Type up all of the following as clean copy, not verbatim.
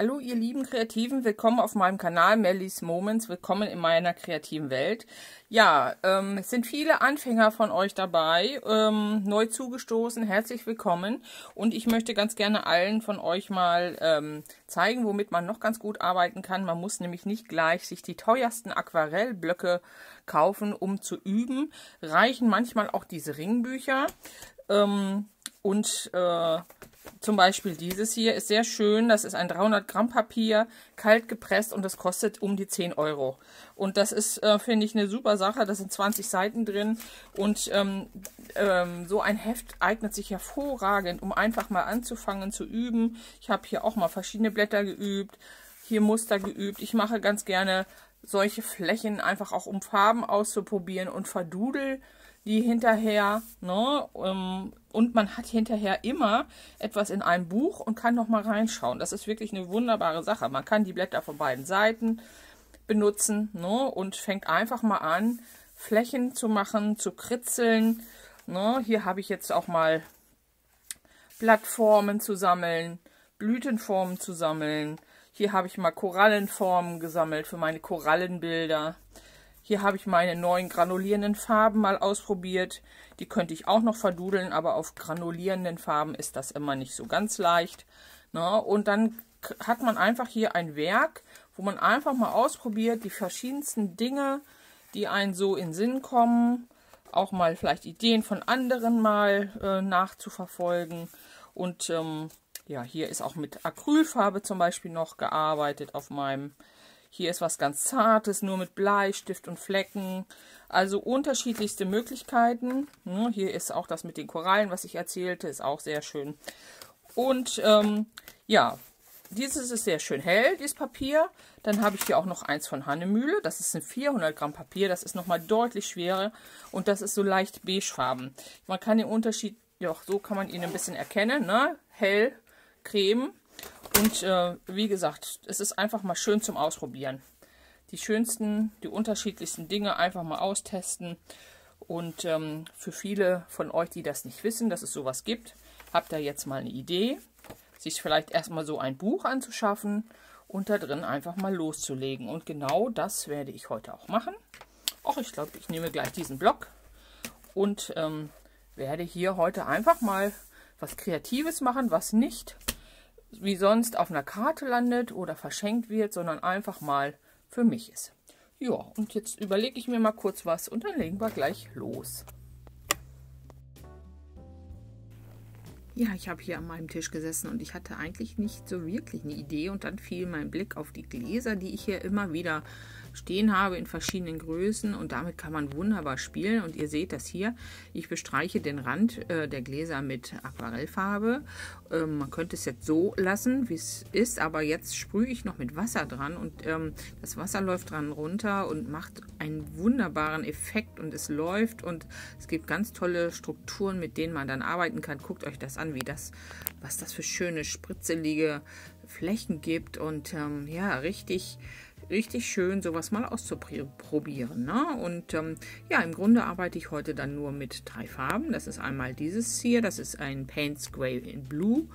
Hallo ihr lieben Kreativen, willkommen auf meinem Kanal Mellies Moments, willkommen in meiner kreativen Welt. Ja, es sind viele Anfänger von euch dabei, neu zugestoßen, herzlich willkommen. Und ich möchte ganz gerne allen von euch mal zeigen, womit man noch ganz gut arbeiten kann. Man muss nämlich nicht gleich sich die teuersten Aquarellblöcke kaufen, um zu üben. Reichen manchmal auch diese Ringbücher. Zum Beispiel dieses hier ist sehr schön. Das ist ein 300 Gramm Papier, kalt gepresst und das kostet um die 10 Euro. Und das ist, finde ich, eine super Sache. Da sind 20 Seiten drin und so ein Heft eignet sich hervorragend, um einfach mal anzufangen zu üben. Ich habe hier auch mal verschiedene Blätter geübt, hier Muster geübt. Ich mache ganz gerne solche Flächen einfach auch, um Farben auszuprobieren und verdudel die hinterher, ne? Und man hat hinterher immer etwas in einem Buch und kann noch mal reinschauen. Das ist wirklich eine wunderbare Sache. Man kann die Blätter von beiden Seiten benutzen, ne? Und fängt einfach mal an, Flächen zu machen, zu kritzeln. Ne? Hier habe ich jetzt auch mal Blattformen zu sammeln, Blütenformen zu sammeln. Hier habe ich mal Korallenformen gesammelt für meine Korallenbilder. Hier habe ich meine neuen granulierenden Farben mal ausprobiert. Die könnte ich auch noch verdudeln, aber auf granulierenden Farben ist das immer nicht so ganz leicht. Na, und dann hat man einfach hier ein Werk, wo man einfach mal ausprobiert, die verschiedensten Dinge, die einem so in den Sinn kommen. Auch mal vielleicht Ideen von anderen mal nachzuverfolgen. Und ja, hier ist auch mit Acrylfarbe zum Beispiel noch gearbeitet auf meinem. Hier ist was ganz Zartes, nur mit Bleistift und Flecken. Also unterschiedlichste Möglichkeiten. Hier ist auch das mit den Korallen, was ich erzählte, ist auch sehr schön. Und ja, dieses ist sehr schön hell, dieses Papier. Dann habe ich hier auch noch eins von Hannemühle. Das ist ein 400 Gramm Papier. Das ist nochmal deutlich schwerer. Und das ist so leicht beigefarben. Man kann den Unterschied, ja, so kann man ihn ein bisschen erkennen. Ne? Hell, Creme. Und wie gesagt, es ist einfach mal schön zum Ausprobieren. Die schönsten, die unterschiedlichsten Dinge einfach mal austesten. Und für viele von euch, die das nicht wissen, dass es sowas gibt, habt ihr jetzt mal eine Idee, sich vielleicht erstmal so ein Buch anzuschaffen und da drin einfach mal loszulegen. Und genau das werde ich heute auch machen. Och, ich glaube, ich nehme gleich diesen Block und werde hier heute einfach mal was Kreatives machen, was nicht wie sonst auf einer Karte landet oder verschenkt wird, sondern einfach mal für mich ist. Ja, und jetzt überlege ich mir mal kurz was und dann legen wir gleich los. Ja, ich habe hier an meinem Tisch gesessen und ich hatte eigentlich nicht so wirklich eine Idee und dann fiel mein Blick auf die Gläser, die ich hier immer wieder stehen habe in verschiedenen Größen und damit kann man wunderbar spielen und ihr seht das hier, ich bestreiche den Rand der Gläser mit Aquarellfarbe. Man könnte es jetzt so lassen, wie es ist, aber jetzt sprühe ich noch mit Wasser dran und das Wasser läuft dran runter und macht einen wunderbaren Effekt und es läuft und es gibt ganz tolle Strukturen, mit denen man dann arbeiten kann. Guckt euch das an, was das für schöne spritzelige Flächen gibt und ja, richtig schön, sowas mal auszuprobieren. Ne? Und ja, im Grunde arbeite ich heute dann nur mit 3 Farben. Das ist einmal dieses hier, das ist ein Paints Grey in Blue.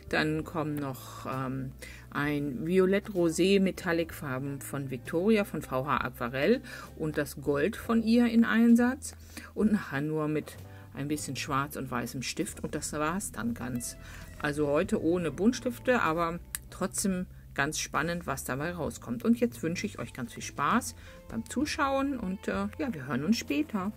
Dann kommen noch ein Violett-Rosé Metallic Farben von Victoria von VH Aquarell und das Gold von ihr in Einsatz. Und nachher nur mit ein bisschen schwarz und weißem Stift und das war es dann ganz. Also heute ohne Buntstifte, aber trotzdem ganz spannend, was dabei rauskommt. Und jetzt wünsche ich euch ganz viel Spaß beim Zuschauen und ja, wir hören uns später.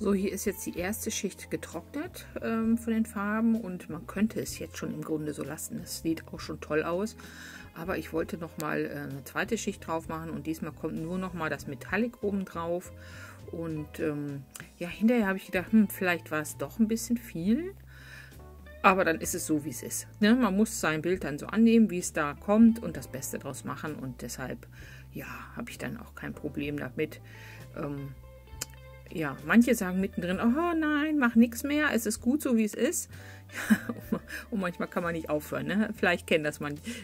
So, hier ist jetzt die erste Schicht getrocknet von den Farben und man könnte es jetzt schon im Grunde so lassen. Es sieht auch schon toll aus, aber ich wollte noch mal eine zweite Schicht drauf machen und diesmal kommt nur noch mal das Metallic oben drauf. Und ja, hinterher habe ich gedacht, vielleicht war es doch ein bisschen viel, aber dann ist es so, wie es ist. Ne? Man muss sein Bild dann so annehmen, wie es da kommt und das Beste draus machen und deshalb, ja, habe ich dann auch kein Problem damit. Ja, manche sagen mittendrin, oh nein, mach nichts mehr, es ist gut so, wie es ist. Und manchmal kann man nicht aufhören. Ne? Vielleicht kennen das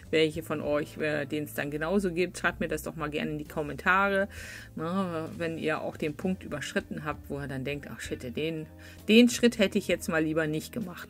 welche von euch, denen es dann genauso gibt. Schreibt mir das doch mal gerne in die Kommentare, ne? Wenn ihr auch den Punkt überschritten habt, wo ihr dann denkt, ach shit, den Schritt hätte ich jetzt mal lieber nicht gemacht.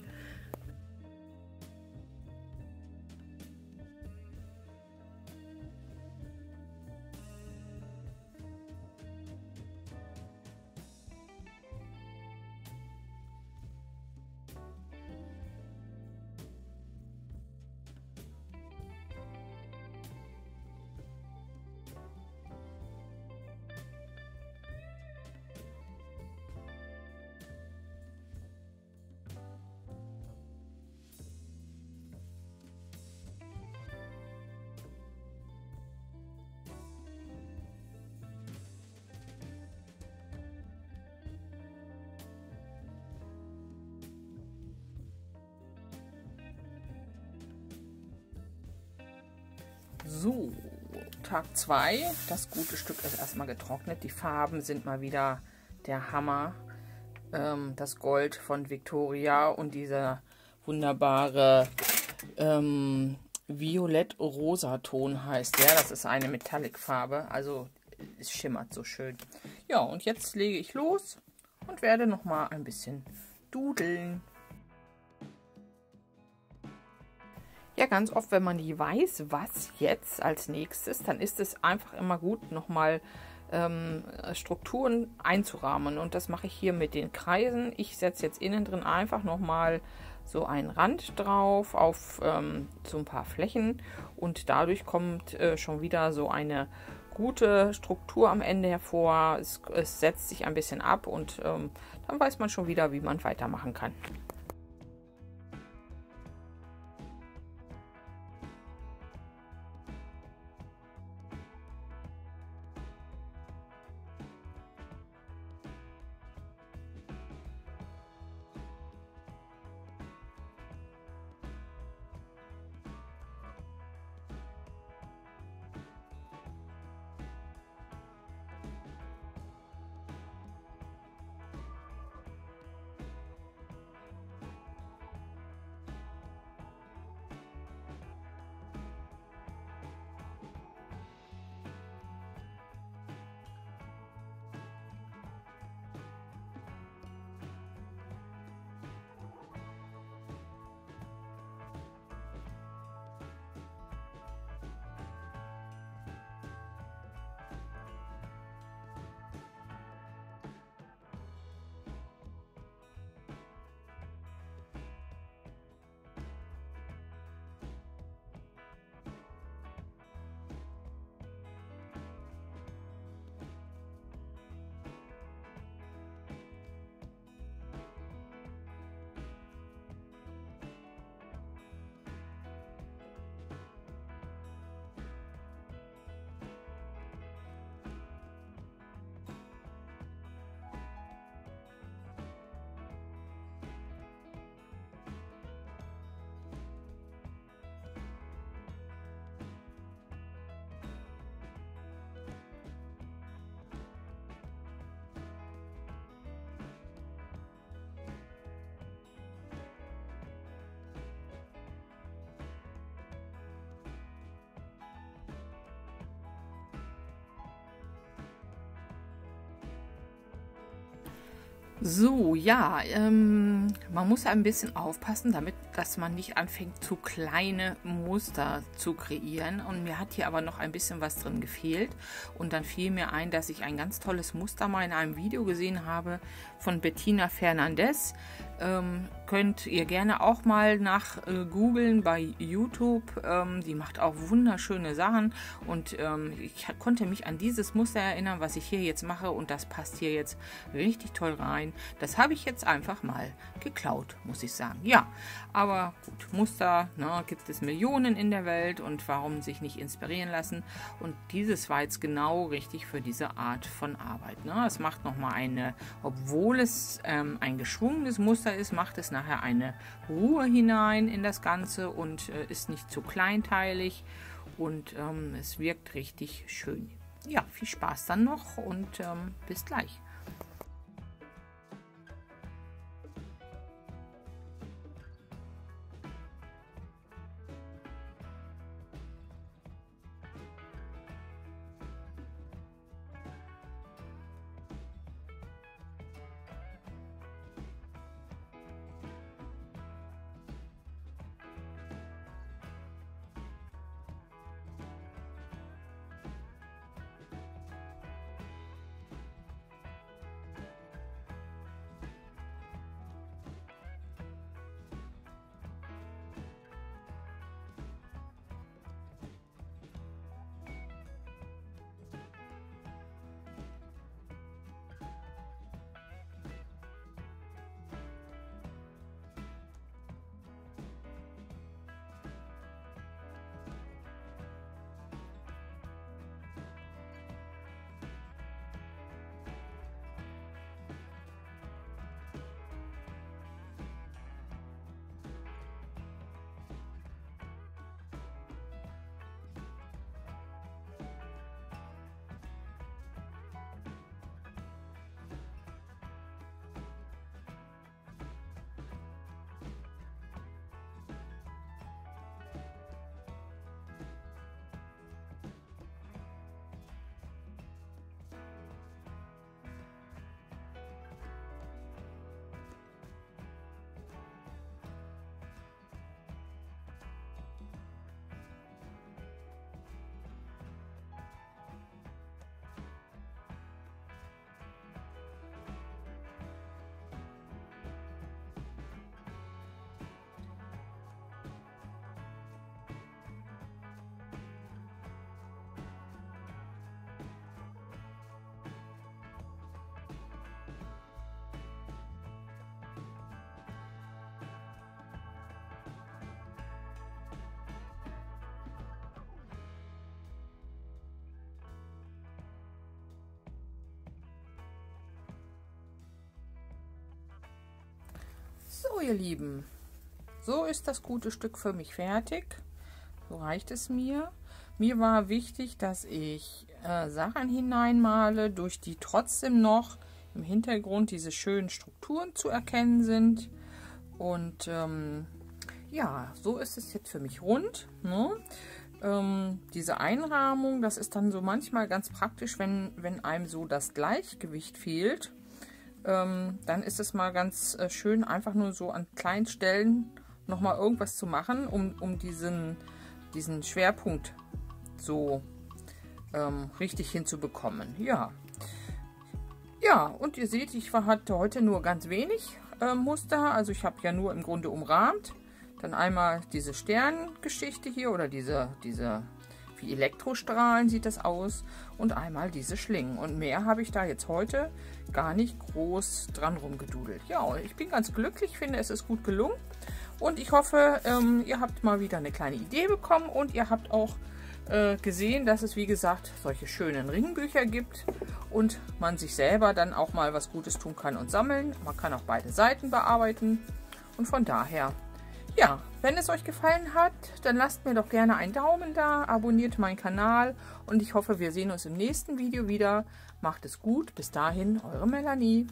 So, Tag 2. Das gute Stück ist erstmal getrocknet. Die Farben sind mal wieder der Hammer. Das Gold von Victoria und dieser wunderbare Violett-Rosa-Ton heißt der. Das ist eine Metallic-Farbe. Also es schimmert so schön. Ja, und jetzt lege ich los und werde noch mal ein bisschen dudeln. Ja, ganz oft, wenn man nicht weiß, was jetzt als nächstes, dann ist es einfach immer gut, nochmal Strukturen einzurahmen. Und das mache ich hier mit den Kreisen. Ich setze jetzt innen drin einfach nochmal so einen Rand drauf auf so ein paar Flächen. Und dadurch kommt schon wieder so eine gute Struktur am Ende hervor. Es setzt sich ein bisschen ab und dann weiß man schon wieder, wie man weitermachen kann. So, ja, man muss ein bisschen aufpassen, dass man nicht anfängt, zu kleine Muster zu kreieren. Und mir hat hier aber noch ein bisschen was drin gefehlt. Und dann fiel mir ein, dass ich ein ganz tolles Muster mal in einem Video gesehen habe von Bettina Fernandez. könnt ihr gerne auch mal nach googeln bei YouTube. Die macht auch wunderschöne Sachen und ich konnte mich an dieses Muster erinnern, was ich hier jetzt mache, und das passt hier jetzt richtig toll rein. Das habe ich jetzt einfach mal geklaut, muss ich sagen. Ja, aber gut, Muster, ne, gibt es Millionen in der Welt, und warum sich nicht inspirieren lassen? Und dieses war jetzt genau richtig für diese Art von Arbeit. Ne? Es macht nochmal eine, obwohl es ein geschwungenes Muster ist, macht es nachher eine Ruhe hinein in das Ganze und ist nicht zu kleinteilig, und es wirkt richtig schön. Ja, viel Spaß dann noch und bis gleich. So, ihr Lieben, so ist das gute Stück für mich fertig. So reicht es mir. Mir war wichtig, dass ich Sachen hineinmale, durch die trotzdem noch im Hintergrund diese schönen Strukturen zu erkennen sind. Und ja, so ist es jetzt für mich rund. Ne? Diese Einrahmung, das ist dann so manchmal ganz praktisch, wenn einem so das Gleichgewicht fehlt. Dann ist es mal ganz schön, einfach nur so an kleinen Stellen nochmal irgendwas zu machen, um diesen Schwerpunkt so richtig hinzubekommen. Ja. Ja, und ihr seht, ich hatte heute nur ganz wenig Muster, also ich habe ja nur im Grunde umrahmt. Dann einmal diese Sterngeschichte hier, oder diese wie Elektrostrahlen sieht das aus, und einmal diese Schlingen. Und mehr habe ich da jetzt heute gar nicht groß dran rumgedudelt. Ja, und ich bin ganz glücklich, finde, es ist gut gelungen. Und ich hoffe, ihr habt mal wieder eine kleine Idee bekommen, und ihr habt auch gesehen, dass es, wie gesagt, solche schönen Ringbücher gibt und man sich selber dann auch mal was Gutes tun kann und sammeln. Man kann auch beide Seiten bearbeiten, und von daher, ja, wenn es euch gefallen hat, dann lasst mir doch gerne einen Daumen da, abonniert meinen Kanal, und ich hoffe, wir sehen uns im nächsten Video wieder. Macht es gut, bis dahin, eure Melanie.